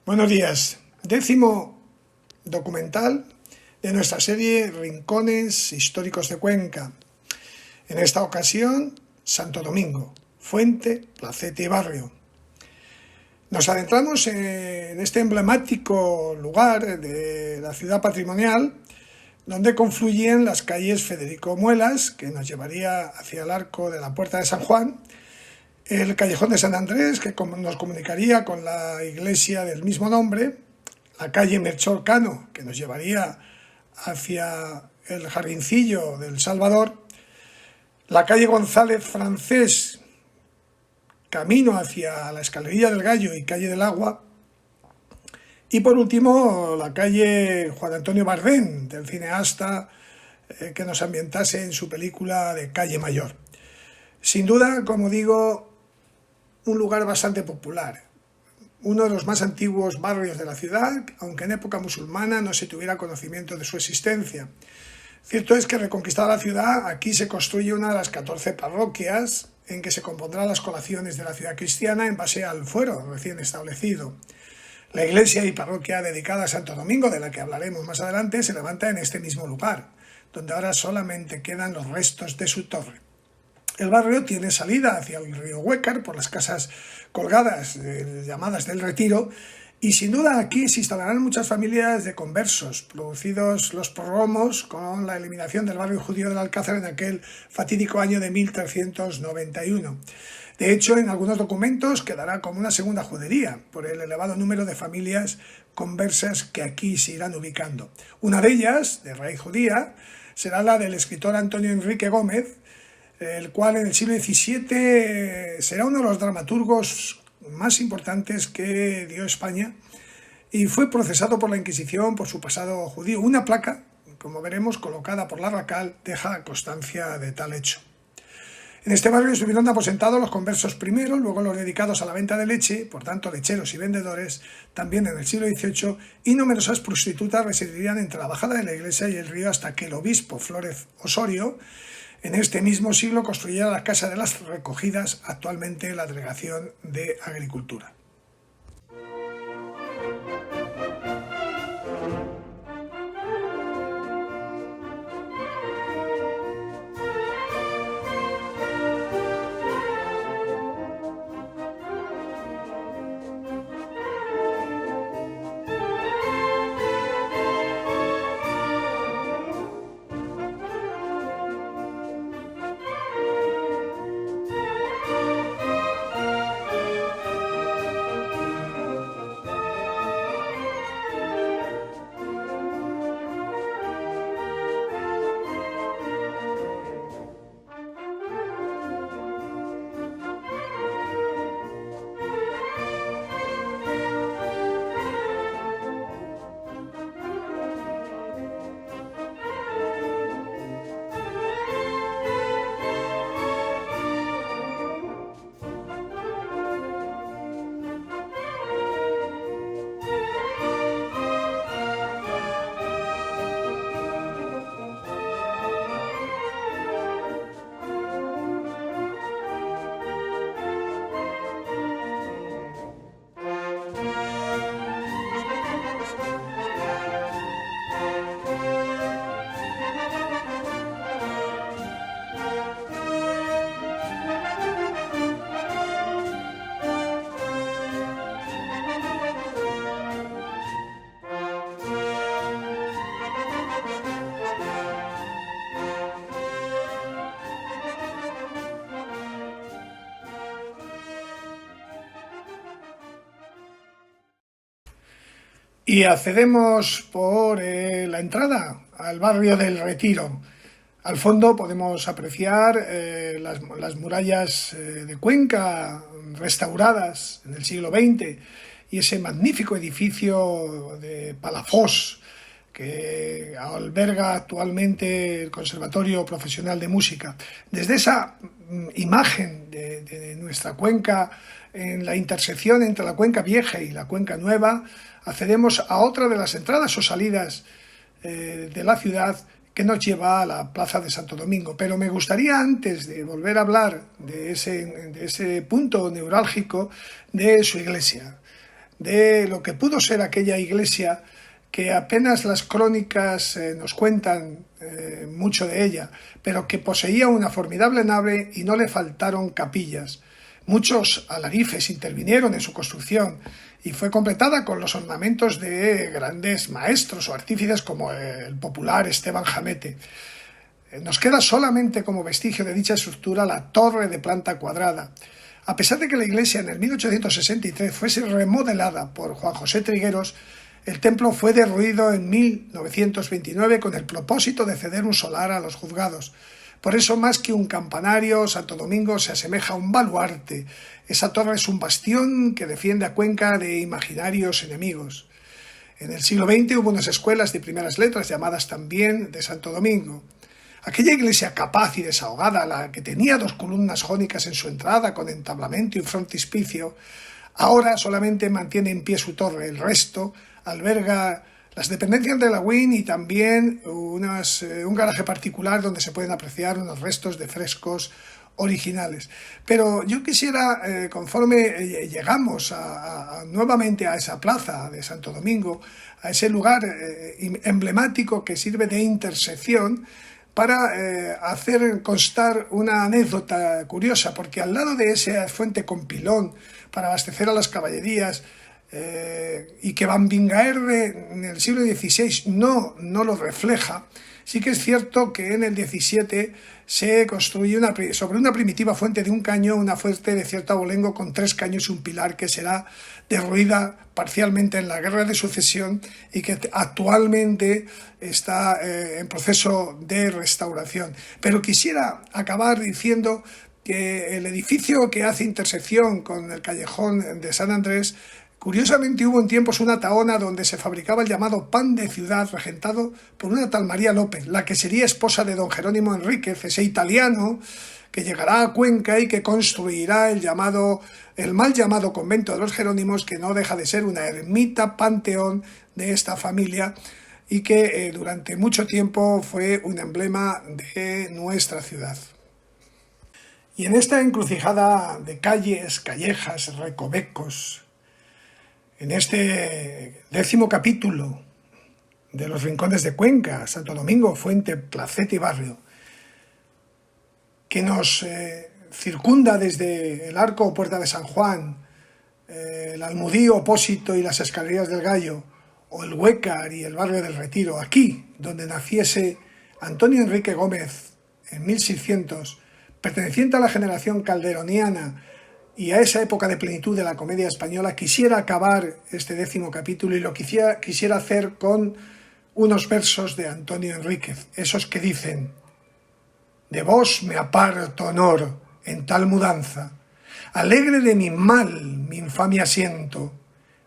Buenos días. 10º documental de nuestra serie Rincones Históricos de Cuenca. En esta ocasión, Santo Domingo, Fuente, Placete y Barrio. Nos adentramos en este emblemático lugar de la ciudad patrimonial, donde confluyen las calles Federico Muelas, que nos llevaría hacia el arco de la Puerta de San Juan, el Callejón de San Andrés, que nos comunicaría con la iglesia del mismo nombre, la calle Melchor Cano, que nos llevaría hacia el Jardincillo del Salvador, la calle González Francés, camino hacia la Escalerilla del Gallo y calle del Agua, y por último la calle Juan Antonio Bardén, del cineasta que nos ambientase en su película de Calle Mayor. Sin duda, como digo, un lugar bastante popular, uno de los más antiguos barrios de la ciudad, aunque en época musulmana no se tuviera conocimiento de su existencia. Cierto es que reconquistada la ciudad, aquí se construye una de las 14 parroquias en que se compondrán las colaciones de la ciudad cristiana en base al fuero recién establecido. La iglesia y parroquia dedicada a Santo Domingo, de la que hablaremos más adelante, se levanta en este mismo lugar, donde ahora solamente quedan los restos de su torre. El barrio tiene salida hacia el río Huécar por las casas colgadas, llamadas del Retiro, y sin duda aquí se instalarán muchas familias de conversos, producidos los pogromos con la eliminación del barrio judío del Alcázar en aquel fatídico año de 1391. De hecho, en algunos documentos quedará como una segunda judería, por el elevado número de familias conversas que aquí se irán ubicando. Una de ellas, de raíz judía, será la del escritor Antonio Enrique Gómez, el cual en el siglo XVII será uno de los dramaturgos más importantes que dio España y fue procesado por la Inquisición por su pasado judío. Una placa, como veremos, colocada por la Racal, deja constancia de tal hecho. En este barrio estuvieron aposentados los conversos primero, luego los dedicados a la venta de leche, por tanto lecheros y vendedores, también en el siglo XVIII, y numerosas prostitutas residirían entre la bajada de la iglesia y el río hasta que el obispo Flórez Osorio, en este mismo siglo, construyera la Casa de las Recogidas, actualmente la Delegación de Agricultura. Y accedemos por la entrada al barrio del Retiro. Al fondo podemos apreciar las murallas de Cuenca restauradas en el siglo XX y ese magnífico edificio de Palafós que alberga actualmente el Conservatorio Profesional de Música. Desde esa imagen de nuestra Cuenca, en la intersección entre la Cuenca Vieja y la Cuenca Nueva, accedemos a otra de las entradas o salidas de la ciudad que nos lleva a la Plaza de Santo Domingo. Pero me gustaría, antes de volver a hablar de ese punto neurálgico, de su iglesia. de lo que pudo ser aquella iglesia, que apenas las crónicas nos cuentan mucho de ella, pero que poseía una formidable nave y no le faltaron capillas. Muchos alarifes intervinieron en su construcción y fue completada con los ornamentos de grandes maestros o artífices como el popular Esteban Jamete. Nos queda solamente como vestigio de dicha estructura la torre de planta cuadrada. A pesar de que la iglesia en el 1863 fuese remodelada por Juan José Trigueros, el templo fue derruido en 1929 con el propósito de ceder un solar a los juzgados. Por eso, más que un campanario, Santo Domingo se asemeja a un baluarte. Esa torre es un bastión que defiende a Cuenca de imaginarios enemigos. En el siglo XX hubo unas escuelas de primeras letras llamadas también de Santo Domingo. Aquella iglesia capaz y desahogada, la que tenía 2 columnas jónicas en su entrada con entablamento y frontispicio, ahora solamente mantiene en pie su torre. El resto alberga las dependencias de la UIN y también un garaje particular donde se pueden apreciar unos restos de frescos originales. Pero yo quisiera, conforme llegamos nuevamente a esa plaza de Santo Domingo, a ese lugar emblemático que sirve de intersección, para hacer constar una anécdota curiosa, porque al lado de esa fuente con pilón para abastecer a las caballerías, y que Van Bingaerde en el siglo XVI no lo refleja, sí que es cierto que en el XVII se construye sobre una primitiva fuente de un caño, una fuente de cierto abolengo con 3 caños y un pilar, que será derruida parcialmente en la Guerra de Sucesión y que actualmente está en proceso de restauración. Pero quisiera acabar diciendo que el edificio que hace intersección con el callejón de San Andrés, curiosamente hubo en tiempos una tahona donde se fabricaba el llamado pan de ciudad, regentado por una tal María López, la que sería esposa de don Jerónimo Enríquez, ese italiano que llegará a Cuenca y que construirá el mal llamado convento de los Jerónimos, que no deja de ser una ermita panteón de esta familia y que durante mucho tiempo fue un emblema de nuestra ciudad. Y en esta encrucijada de calles, callejas, recovecos, en este 10º capítulo de los rincones de Cuenca, Santo Domingo, Fuente, Placeta y Barrio, que nos circunda desde el arco o puerta de San Juan, el Almudí, Opósito y las Escalerías del Gallo, o el Huécar y el barrio del Retiro, aquí donde naciese Antonio Enrique Gómez en 1600, perteneciente a la generación calderoniana y a esa época de plenitud de la comedia española, quisiera acabar este 10º capítulo y lo quisiera hacer con unos versos de Antonio Enríquez, esos que dicen: de vos me aparto, honor, en tal mudanza, alegre de mi mal, mi infamia siento,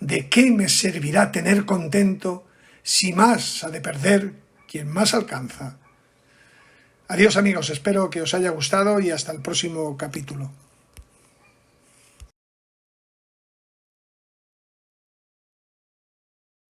¿de qué me servirá tener contento, si más ha de perder quien más alcanza? Adiós amigos, espero que os haya gustado y hasta el próximo capítulo.